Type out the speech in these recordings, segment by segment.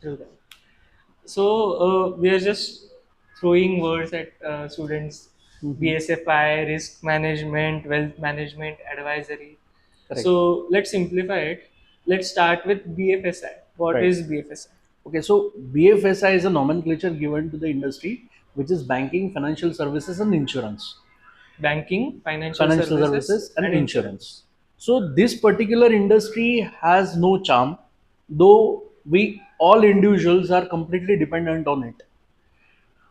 True that. So we are just throwing words at students. Mhm. BSFI, risk management, wealth management, advisory. Correct. So let's simplify it. Let's start with BFSI. What Right. is BFSI? Okay, so BFSI is a nomenclature given to the industry, which is banking, financial services, and insurance. Banking, financial Financial services, services and and insurance. insurance. So this particular industry has no charm, though we all individuals are completely dependent on it.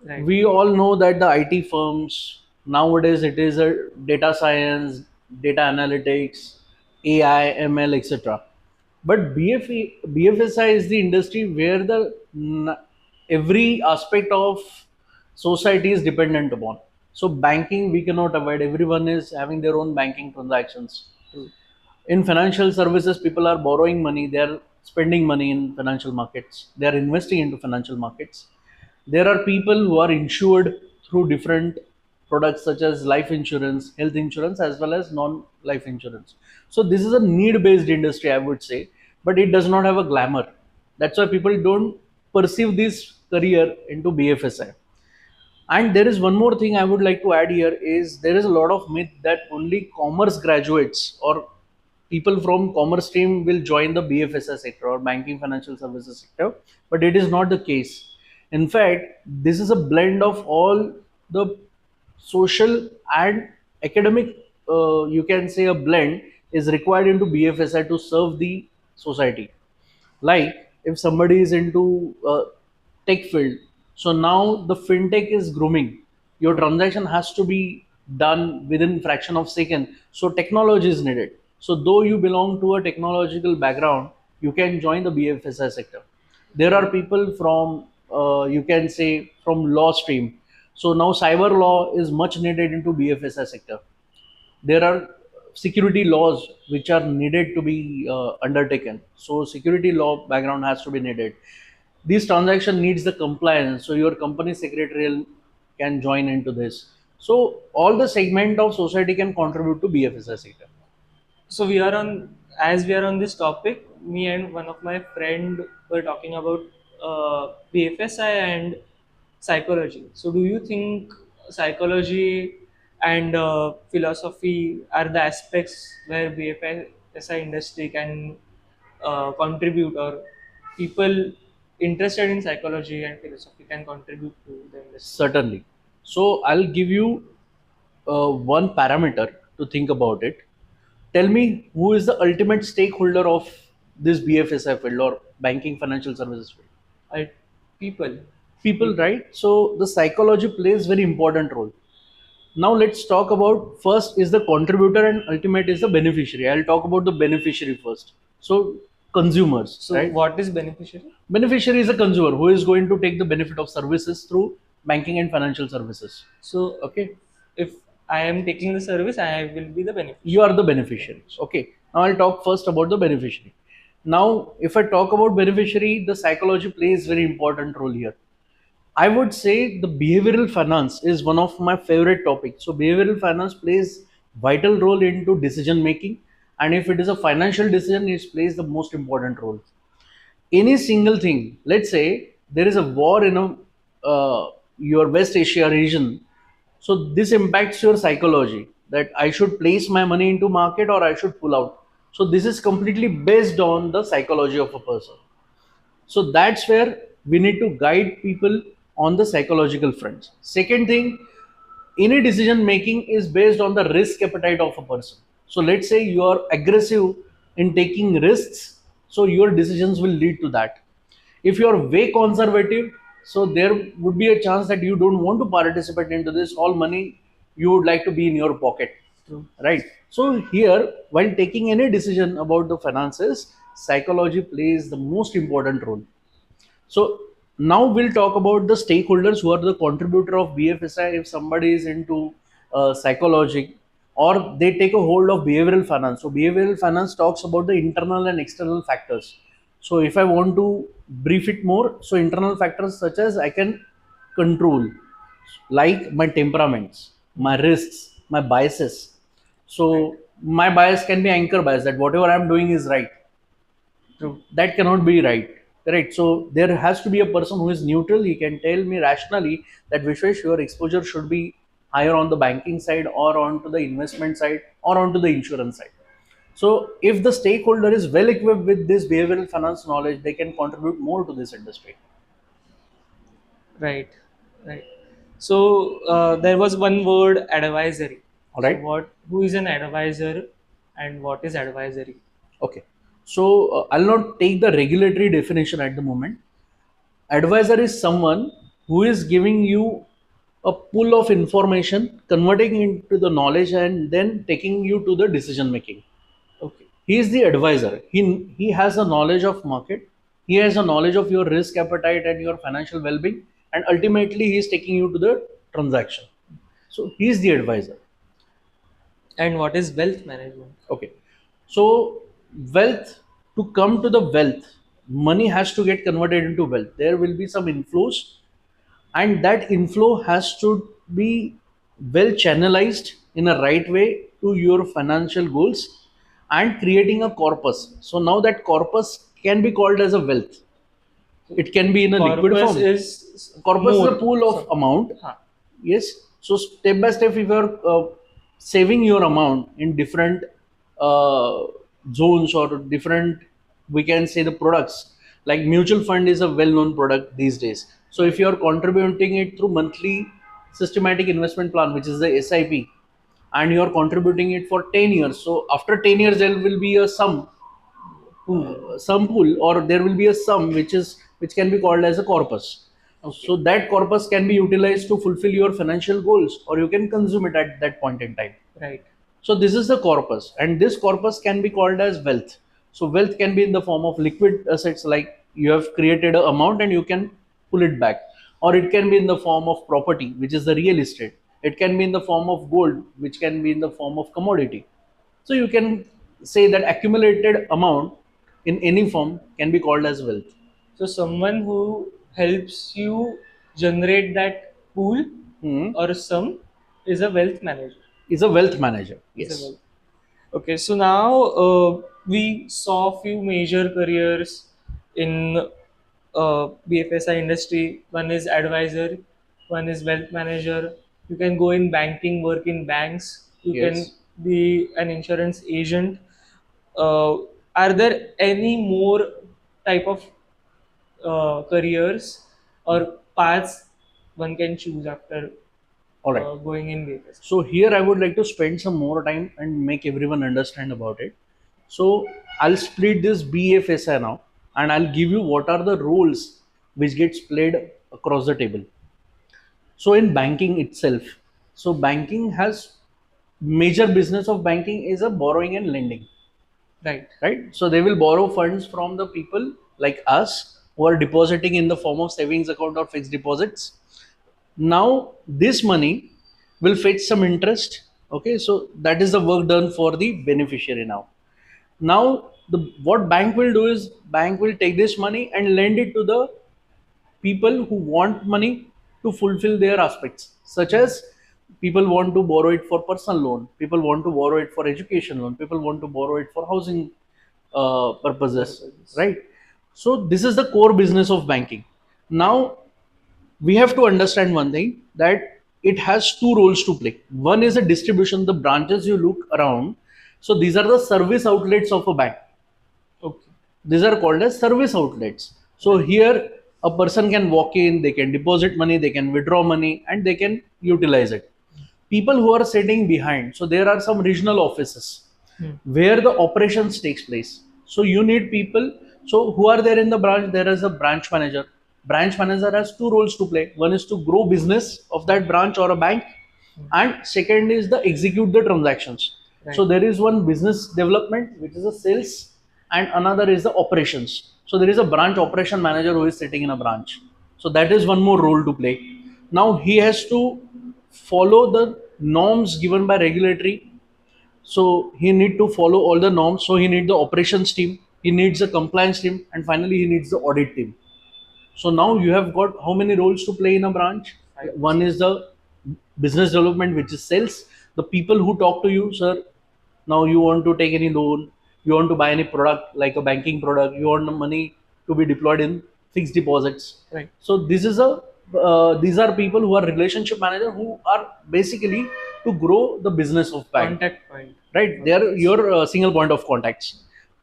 Right. We all know that the IT firms nowadays it is a data science, data analytics, AI, ML, etc. But BFSI is the industry where every aspect of society is dependent upon. So banking we cannot avoid. Everyone is having their own banking transactions. True. In financial services, people are borrowing money, they are spending money in financial markets, they are investing into financial markets. There are people who are insured through different products such as life insurance, health insurance, as well as non life insurance. So this is a need based industry, I would say, but it does not have a glamour. That's why people don't perceive this career into BFSI. And there is one more thing I would like to add here is there is a lot of myth that only commerce graduates or people from commerce stream will join the BFSI sector or banking financial services sector, but it is not the case. In fact, this is a blend of all the social and academic, you can say a blend is required into BFSI to serve the society. Like if somebody is into tech field, so now the fintech is grooming. Your transaction has to be done within fraction of second. So technology is needed. So though you belong to a technological background, you can join the BFSI sector. There are True. people from you can say from law stream. So now cyber law is much needed into BFSI sector. There are security laws which are needed to be undertaken, so security law background has to be needed. This transaction needs the compliance, so your company secretarial can join into this. So all the segment of society can contribute to BFSI sector. So we are on, as we are on this topic, me and one of my friend were talking about BFSI and psychology. So do you think psychology and philosophy are the aspects where BFSI industry can contribute, or people interested in psychology and philosophy can contribute to the industry? Certainly. So I'll give you one parameter to think about it. Tell me who is the ultimate stakeholder of this BFSI field or banking financial services field. I, people, People, people. right? So the psychology plays very important role. Now let's talk about first is the contributor and ultimate is the beneficiary. I'll talk about the beneficiary first. So consumers, So right? what is beneficiary? Beneficiary is a consumer who is going to take the benefit of services through banking and financial services. So Okay, if I am taking the service, I will be the you beneficiary. are the beneficiary. Okay, now I'll talk first about the beneficiary. Now, if I talk about beneficiary, the psychology plays very important role here. I would say the behavioral finance is one of my favorite topics. So behavioral finance plays vital role into decision making, and if it is a financial decision, it plays the most important role. Any single thing, let's say there is a war in a your West Asia region, so this impacts your psychology that I should place my money into market or I should pull out. So this is completely based on the psychology of a person. So that's where we need to guide people on the psychological front. Second thing, any decision making is based on the risk appetite of a person. So let's say you are aggressive in taking risks, so your decisions will lead to that. If you are way conservative, so there would be a chance that you don't want to participate into this. All money you would like to be in your pocket, True. right? So here, while taking any decision about the finances, psychology plays the most important role. So now we'll talk about the stakeholders who are the contributor of BFSI. If somebody is into psychology or they take a hold of behavioral finance. So behavioral finance talks about the internal and external factors. So if I want to brief it more, so internal factors such as I can control, like my temperaments, my risks, my biases. Right. So my bias can be anchor bias that whatever I'm doing is right. True. That cannot be right. Correct. So there has to be a person who is neutral. He can tell me rationally that Vishwesh, your exposure should be higher on the banking side or onto the investment side or onto the insurance side. So if the stakeholder is well equipped with this behavioral finance knowledge, they can contribute more to this industry. Right, right. So there was one word, advisory. All So right. what? Who is an advisor, and what is advisory? Okay. So I'll not take the regulatory definition at the moment. Advisor is someone who is giving you a pool of information, converting into the knowledge, and then taking you to the decision making. Okay, He is the advisor. He has a knowledge of market. He has a knowledge of your risk appetite and your financial well-being, and ultimately he is taking you to the transaction. So he is the advisor. and what is wealth management? Okay. So wealth, to come to the wealth, money has to get converted into wealth. There will be some inflows, and that inflow has to be well channelized in a right way to your financial goals and creating a corpus. So now that corpus can be called as a wealth. So It can be in a liquid corpus form. is Corpus is a more. pool of So, amount. huh. Yes. So step by step, if you're saving your amount in different uh, zones or different, we can say the products. Like mutual fund is a well-known product these days. So if Right, you're contributing it through monthly systematic investment plan, which is the SIP, and you're contributing it for 10 years. So after 10 years, there will be a sum pool, or there will be a sum which can be called as a corpus. okay, So that corpus can be utilized to fulfill your financial goals, or you can consume it at that point in time. right, So this is the corpus, and this corpus can be called as wealth. So wealth can be in the form of liquid assets, like you have created an amount and you can pull it back, or it can be in the form of property, which is the real estate. It can be in the form of gold, which can be in the form of commodity. So you can say that accumulated amount in any form can be called as wealth. so someone who helps you generate that pool Hmm. or sum is a wealth manager. Is a wealth manager. Is a Yes. wealth. Okay, so now we saw few major careers in BFSI industry. One is advisor, one is wealth manager. You can go in banking, work in banks. You can Yes. be an insurance agent. Uh, are there any more type of careers or paths one can choose after All right. going in BFSI? So here I would like to spend some more time and make everyone understand about it. So I'll split this BFSI now, and I'll give you what are the roles which gets played across the table. So in banking itself, so banking has major business of banking is a borrowing and lending, Right, right? So they will borrow funds from the people like us who are depositing in the form of savings account or fixed deposits. Now this money will fetch some interest. Okay, so that is the work done for the beneficiary. Now the what bank will do is bank will take this money and lend it to the people who want money to fulfill their aspects, such as people want to borrow it for personal loan, people want to borrow it for education loan, people want to borrow it for housing purposes, purposes. right? So this is the core business of banking. Now we have to understand one thing, that it has two roles to play. One is a distribution, the branches you look around. So these are the service outlets of a bank. Okay, These are called as service outlets. So right. here a person can walk in, they can deposit money, they can withdraw money, and they can utilize it. People who are sitting behind, so there are some regional offices Hmm. where the operations takes place. So you need people. So who are there in the branch? There is a branch manager. Branch manager has two roles to play. One is to grow business of that branch or a bank, and second is the execute the transactions. So Right, there is one business development, which is a sales, and another is the operations. So there is a branch operation manager who is sitting in a branch. So that is one more role to play. Now he has to follow the norms given by regulatory. So he need to follow all the norms. So he need the operations team, he needs a compliance team, and finally he needs the audit team. So now you have got how many roles to play in a branch? right. One is the business development, which is sales. The people who talk to you, sir, now you want to take any loan, you want to buy any product like a banking product, you want the money to be deployed in fixed deposits. Right. So these are people who are relationship manager who are basically to grow the business of bank, Contact point. right? They are your single point of contacts.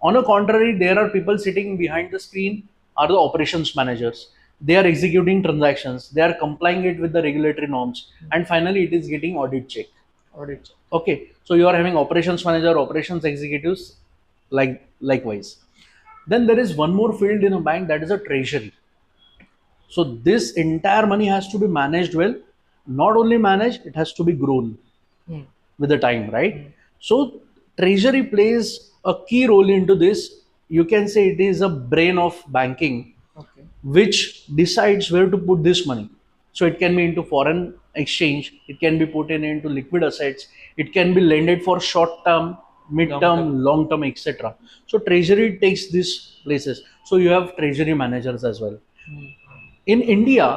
On the contrary, there are people sitting behind the screen are the operations managers. They are executing transactions. They are complying it with the regulatory norms, and finally, it is getting audit check. Audit. Okay, so you are having operations manager, operations executives, likewise. Then there is one more field in a bank, that is a treasury. So this entire money has to be managed well. Not only managed, it has to be grown Hmm. with the time, right? Hmm. So treasury plays a key role into this. You can say it is a brain of banking, Okay. which decides where to put this money. So it can be into foreign exchange, it can be put into liquid assets, it can be lended for short term, mid term, long term, etc. So treasury takes these places. So you have treasury managers as well. Hmm. In India,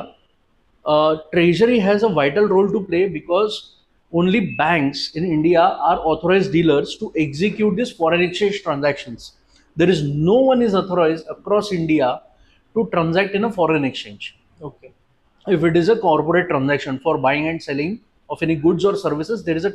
treasury has a vital role to play because only banks in India are authorized dealers to execute these foreign exchange transactions. There is no one is authorized across India to transact in a foreign exchange. Okay. If it is a corporate transaction for buying and selling of any goods or services, there is a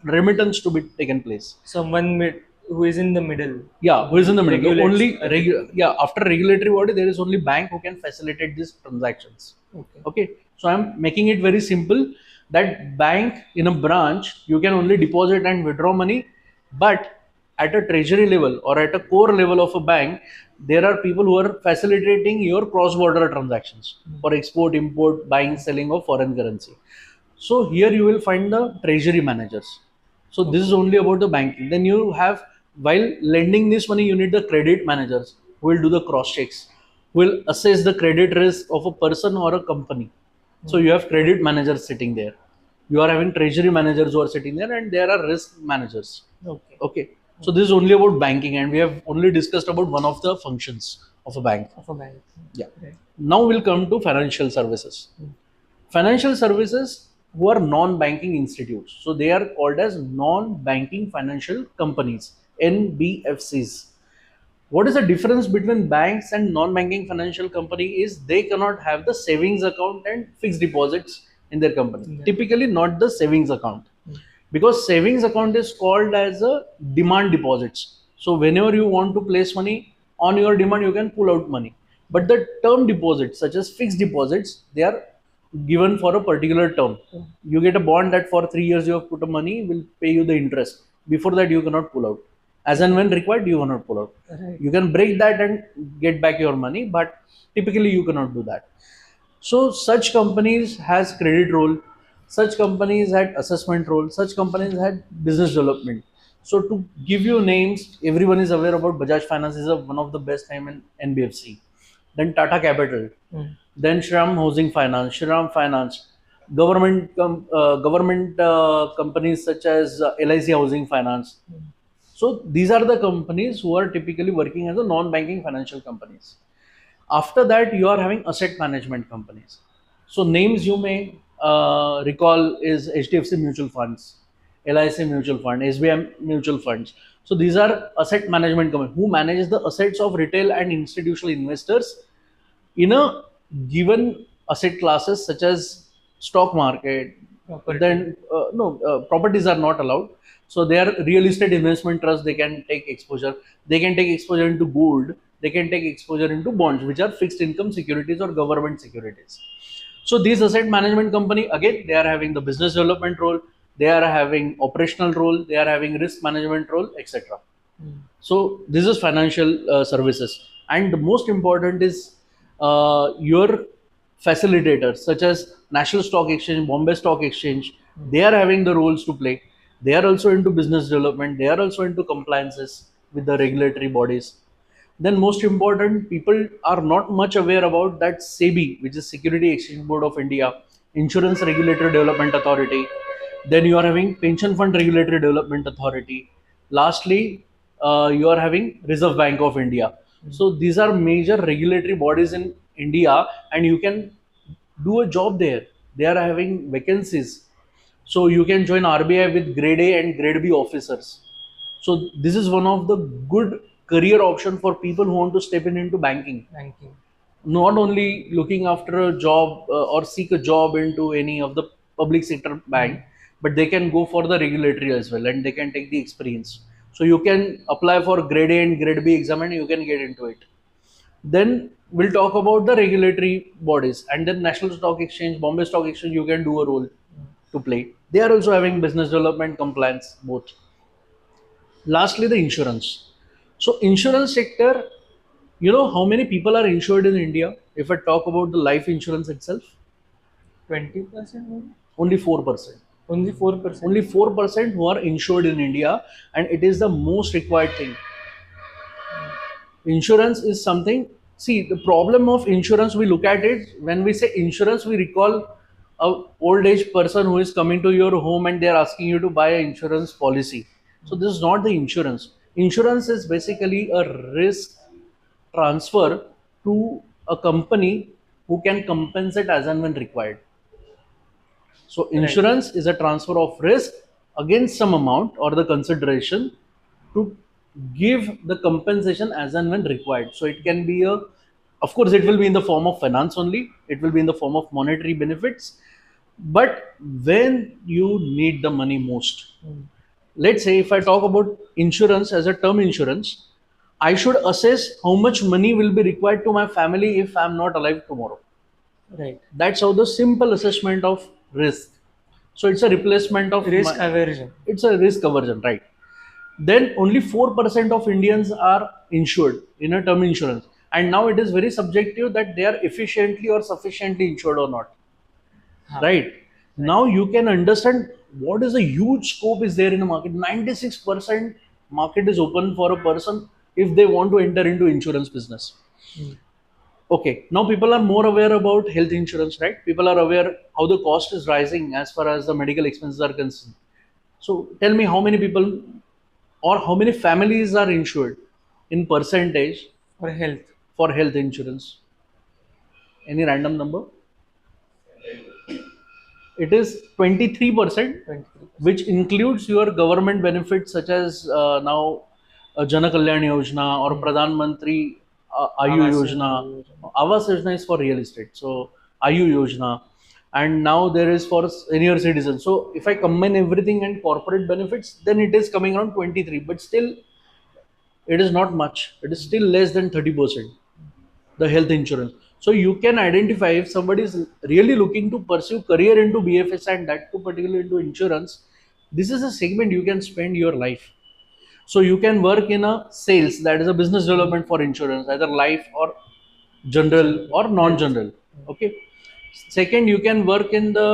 remittance to be taken place. Someone who is in the middle, Yeah, who is in the middle? The regulates only everything. yeah, after regulatory body, there is only bank who can facilitate these transactions. Okay. Okay, so I'm making it very simple that bank in a branch you can only deposit and withdraw money, but at a treasury level or at a core level of a bank, there are people who are facilitating your cross-border transactions for export, import, buying, selling of foreign currency. So here you will find the treasury managers. So this is Okay. only about the banking. Then you have, while lending this money, you need the credit managers who will do the cross checks, who will assess the credit risk of a person or a company. So Hmm. you have credit managers sitting there. You are having treasury managers who are sitting there, and there are risk managers. Okay. Okay. So this is only about banking, and we have only discussed about one of the functions of a bank. Of a bank. Yeah. Right. Now we'll come to financial services. Hmm. Financial services who are non-banking institutes. So they are called as non-banking financial companies, NBFCs. What is the difference between banks and non-banking financial company is they cannot have the savings account and fixed deposits in their company. Yeah. Typically not the savings account, Hmm. because savings account is called as a demand deposits. So whenever you want to place money on your demand, you can pull out money. But the term deposits, such as fixed deposits, they are given for a particular term. Hmm. You get a bond that for 3 years you have put a money, will pay you the interest. Before that, you cannot pull out. As and when required, you cannot pull out. Right. You can break that and get back your money, but typically you cannot do that. So such companies has credit role, such companies had assessment role, such companies had business development. So to give you names, everyone is aware about Bajaj Finance is one of the best time in NBFC. Then Tata Capital, Hmm. then Shriram Housing Finance, Shriram Finance, government companies such as LIC Housing Finance. So these are the companies who are typically working as a non-banking financial companies. After that, you are having asset management companies. So names you may recall is HDFC Mutual Funds, LIC Mutual Fund, SBI Mutual Funds. So these are asset management companies who manage the assets of retail and institutional investors in a given asset classes such as stock market. Property. Then no, properties are not allowed. So they are real estate investment trust, they can take exposure. They can take exposure into gold, they can take exposure into bonds, which are fixed income securities or government securities. So these asset management company, again, they are having the business development role, they are having operational role, they are having risk management role, etc. Hmm. So this is financial services, and the most important is your facilitators, such as National Stock Exchange, Bombay Stock Exchange. They are having the roles to play. They are also into business development. They are also into compliances with the regulatory bodies. Then most important, people are not much aware about that SEBI, which is Security Exchange Board of India, Insurance Regulatory Development Authority. Then you are having Pension Fund Regulatory Development Authority. Lastly, you are having Reserve Bank of India. So these are major regulatory bodies in India, and you can do a job there. They are having vacancies, so you can join RBI with grade A and grade B officers. So this is one of the good career option for people who want to step in into banking, Banking. not only looking after a job or seek a job into any of the public sector Hmm. bank, but they can go for the regulatory as well, and they can take the experience. So you can apply for grade A and grade B exam and you can get into it. Then we'll talk about the regulatory bodies, and then National Stock Exchange, Bombay Stock Exchange, you can do a role to play. They are also having business development, compliance, both. Lastly, the insurance. So insurance sector, you know how many people are insured in India? If I talk about the life insurance itself, 20%? only 4%. Only 4%. Only 4% who are insured in India, and it is the most required thing. Insurance is something. See, the problem of insurance, we look at it when we say insurance, we recall a old age person who is coming to your home and they are asking you to buy an insurance policy. So this is not the insurance. Insurance is basically a risk transfer to a company who can compensate as and when required. So Right. insurance is a transfer of risk against some amount or the consideration to give the compensation as and when required. So it can be a, of course, it will be in the form of finance only. It will be in the form of monetary benefits. But when you need the money most, Hmm. let's say if I talk about insurance as a term insurance, I should assess how much money will be required to my family if I'm not alive tomorrow. Right. That's how the simple assessment of risk. So it's a replacement of Risk aversion. it's a risk aversion, right? Then only 4% of Indians are insured in a term insurance. And now it is very subjective that they are efficiently or sufficiently insured or not. Huh. Right? Right. Now you can understand what is a huge scope is there in the market. 96% market is open for a person if they want to enter into insurance business. Hmm. Okay, now people are more aware about health insurance, right? People are aware how the cost is rising as far as the medical expenses are concerned. So tell me how many people or how many families are insured in percentage For health. for health insurance? Any random number? It is 23%, 23%. which includes your government benefits such as now Jana Kalyan Yojana or Hmm. Pradhan Mantri Ayu Awas Yojana. Yojana. Awas Yojana is for real estate. So Ayu Yojana. And now there is for senior citizens. So if I combine everything and corporate benefits, then it is coming around 23. But still, it is not much. It is still less than 30%, the health insurance. So you can identify if somebody is really looking to pursue career into BFSI and that too particularly into insurance, this is a segment you can spend your life. So you can work in a sales, that is a business development for insurance, either life or general General. or Health. non-general. Okay. Second, you can work in the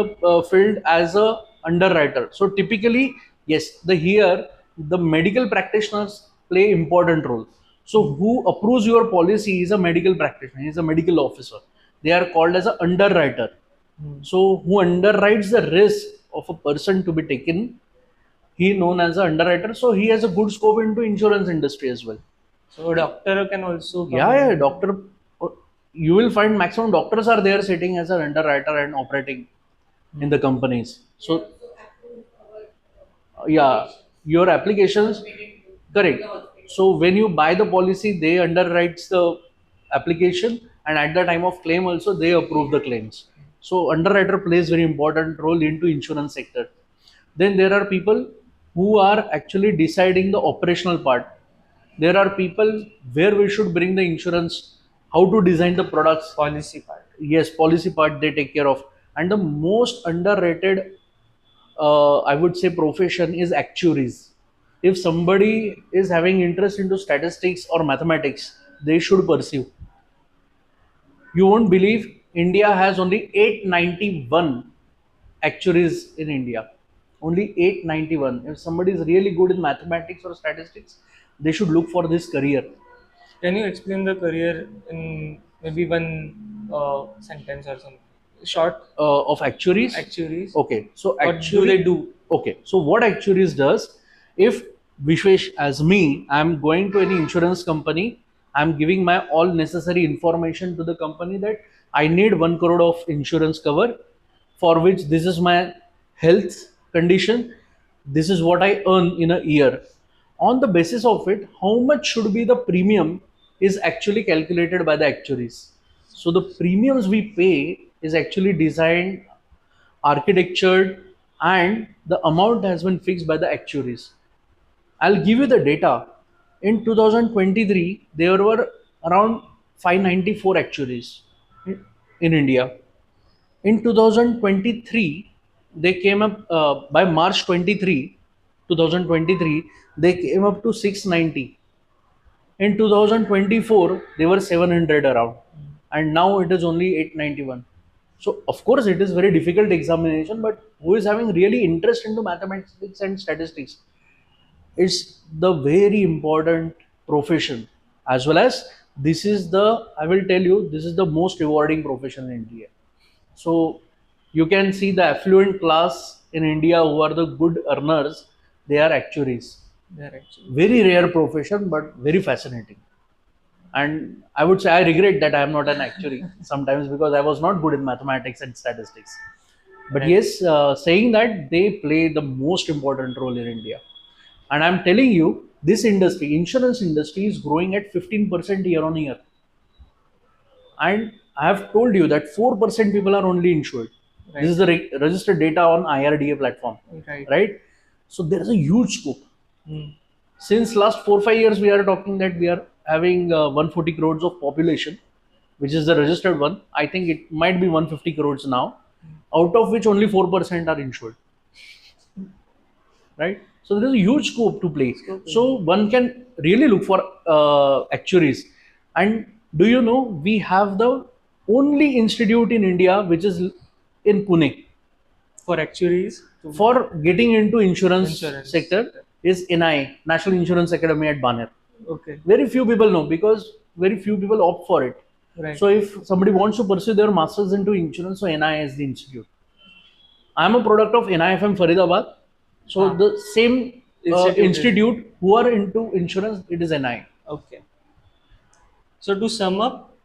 field as a underwriter. So typically, yes, the here the medical practitioners play important role. So Hmm. who approves your policy is a medical practitioner, he is a medical officer. They are called as an underwriter. Hmm. So who underwrites the risk of a person to be taken, he known as an underwriter. So he has a good scope into insurance industry as well. So a doctor can also come Yeah, in. doctor. You will find maximum doctors are there sitting as an underwriter and operating in Hmm. the companies. So yeah, your applications, correct. So when you buy the policy, they underwrites the application, and at the time of claim also they approve the claims. So underwriter plays very important role into insurance sector. Then there are people who are actually deciding the operational part. There are people where we should bring the insurance, how to design the products. Policy part. Yes, policy part they take care of. And the most underrated, I would say, profession is actuaries. If somebody is having interest into statistics or mathematics, they should pursue. You won't believe India has only 891 actuaries in India. Only 891. If somebody is really good in mathematics or statistics, they should look for this career. Can you explain the career in maybe one sentence or something? Short. Of actuaries. Actuaries. Okay, so What do they do? okay, so what actuaries does, if Vishwesh as me, I'm going to any insurance company, I'm giving my all necessary information to the company that I need 1 crore of insurance cover, for which this is my health condition, this is what I earn in a year. On the basis of it, how much should be the premium is actually calculated by the actuaries. So the premiums we pay is actually designed, architectured, and the amount has been fixed by the actuaries. I'll give you the data. In 2023, there were around 594 actuaries in India. In 2023, they came up by March 23, 2023, they came up to 690. In 2024, they were 700 around, and now it is only 891. So, of course, it is very difficult examination, but who is having really interest into mathematics and statistics? It's the very important profession, as well as this is the, I will tell you, this is the most rewarding profession in India. So you can see the affluent class in India who are the good earners, they are actuaries. They're actually Very rare profession, but very fascinating. And I would say I regret that I am not an actuary sometimes because I was not good in mathematics and statistics. But right. yes, saying that they play the most important role in India. And I'm telling you, this industry, insurance industry, is growing at 15% year on year. And I have told you that 4% people are only insured. This Right. is the registered data on IRDA platform, Right. right? So there is a huge scope. Hmm. Since last 4 5 years, we are talking that we are having 140 crores of population, which is the registered one. I think it might be 150 crores now, out of which only 4% are insured, right? So there is a huge scope to play. Scope is So one can really look for actuaries. And do you know we have the only institute in India which is in Pune for actuaries to for getting into insurance insurance sector sector. is NI, National Insurance Academy at Baner. Okay. Very few people know because very few people opt for it. Right. So if somebody wants to pursue their masters into insurance, so NI is the institute. I am a product of NIFM Faridabad. So Ah. the same Institute is institute who are into insurance, it is NI. okay. So to sum up,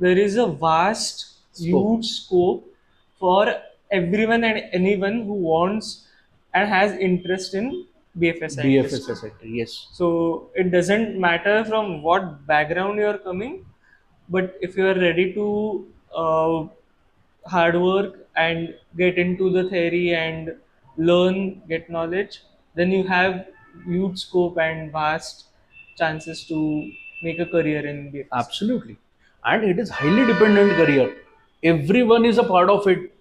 there is a vast, Scope. huge scope for everyone and anyone who wants and has interest in BFSI BFSI industry. sector, yes. So it doesn't matter from what background you are coming, but if you are ready to hard work and get into the theory and learn, get knowledge, then you have huge scope and vast chances to make a career in BFSI. Absolutely. And it is highly dependent career. Everyone is a part of it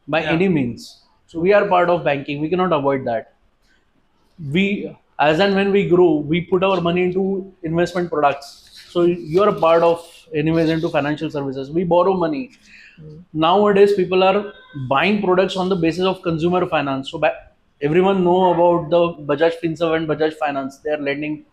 by Yeah, any means. true. We are part of banking. We cannot avoid that. We, as and when we grow, we put our money into investment products. So you are a part of anyways into financial services. We borrow money. Mm. Nowadays people are buying products on the basis of consumer finance. So everyone know about the Bajaj Finserv and Bajaj Finance. They are lending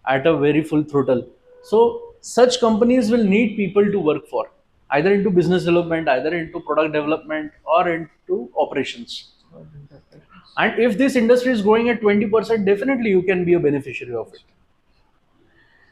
at a very full throttle. So such companies will need people to work for, either into business development, either into product development, or into operations. And if this industry is growing at 20%, definitely you can be a beneficiary of it.